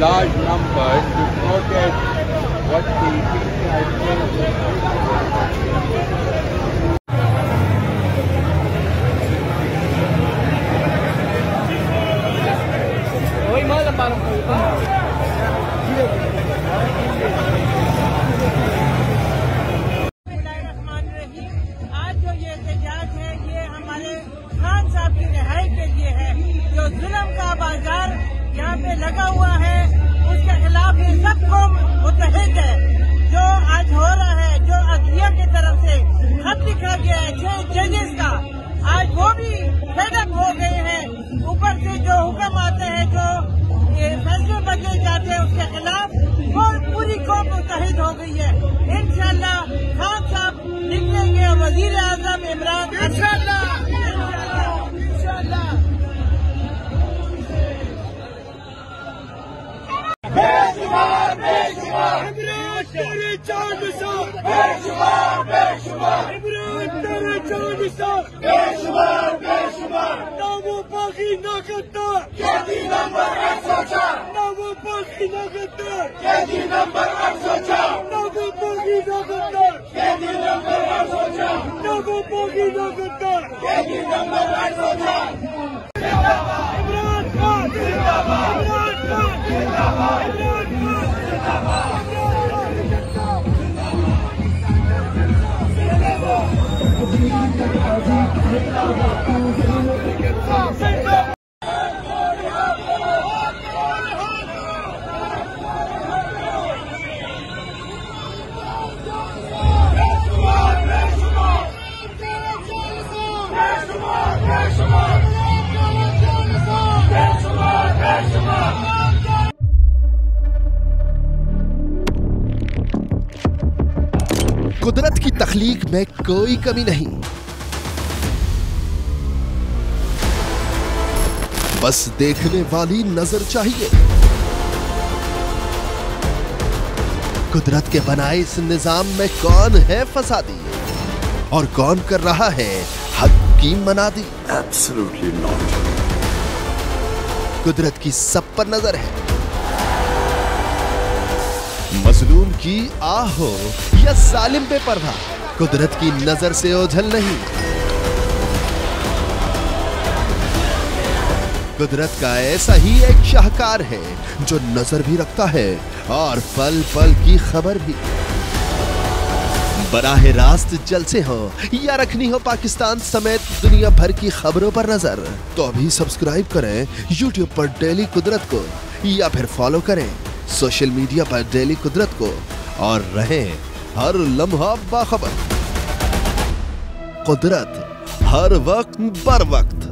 large numbers to protest what the people have said. आज जो ये एहतजाज है ये हमारे खान साहब की रिहाई के लिए है। जो जुल्म का बाजार यहाँ पे लगा हुआ है उसके खिलाफ ये सब कौम मुत्तहिद है। जो आज हो रहा है, जो अदलिया की तरफ से खत लिखा गया है 6 जजेस का, आज वो भी फेडअप हो गए हैं। ऊपर से जो हुक्म आते हैं, जो फैसले बदले जाते हैं उसके खिलाफ और पूरी कौम मुत्तहिद हो गई है। इंशाअल्लाह खान साहब निकलेंगे, वजीर आजम इमरान इंशाअल्लाह। बेशुमार बेशुमार इमरान तेरे चांद सा, बेशुमार बेशुमार इमरान तेरे चांद सा, बेशुमार बेशुमार ना वो बाकी ना गद्दार, कैदी नंबर 804 ना वो बाकी ना गद्दार, कैदी नंबर 804 ना वो बाकी ना गद्दार, कैदी नंबर 804 ना वो बाकी ना गद्दार, कैदी नंबर 804। इमरान खान जिंदाबाद, इमरान खान जिंदाबाद, इमरान खान जिंदाबाद। कुदरत की तख्लीक में कोई कमी नहीं, बस देखने वाली नजर चाहिए। कुदरत के बनाए इस निजाम में कौन है फसादी और कौन कर रहा है हक की मनादी? Absolutely not. कुदरत की सब पर नजर है। मजलूम की आह हो या जालिम पे परवाह, कुदरत की नजर से ओझल नहीं। कुदरत का ऐसा ही एक शाहकार है जो नजर भी रखता है और पल पल की खबर भी। बराह रास्त जलसे हो या रखनी हो पाकिस्तान समेत दुनिया भर की खबरों पर नजर, तो अभी सब्सक्राइब करें YouTube पर डेली कुदरत को या फिर फॉलो करें सोशल मीडिया पर डेली कुदरत को और रहें हर लम्हा बाखबर। कुदरत हर वक्त बर वक्त।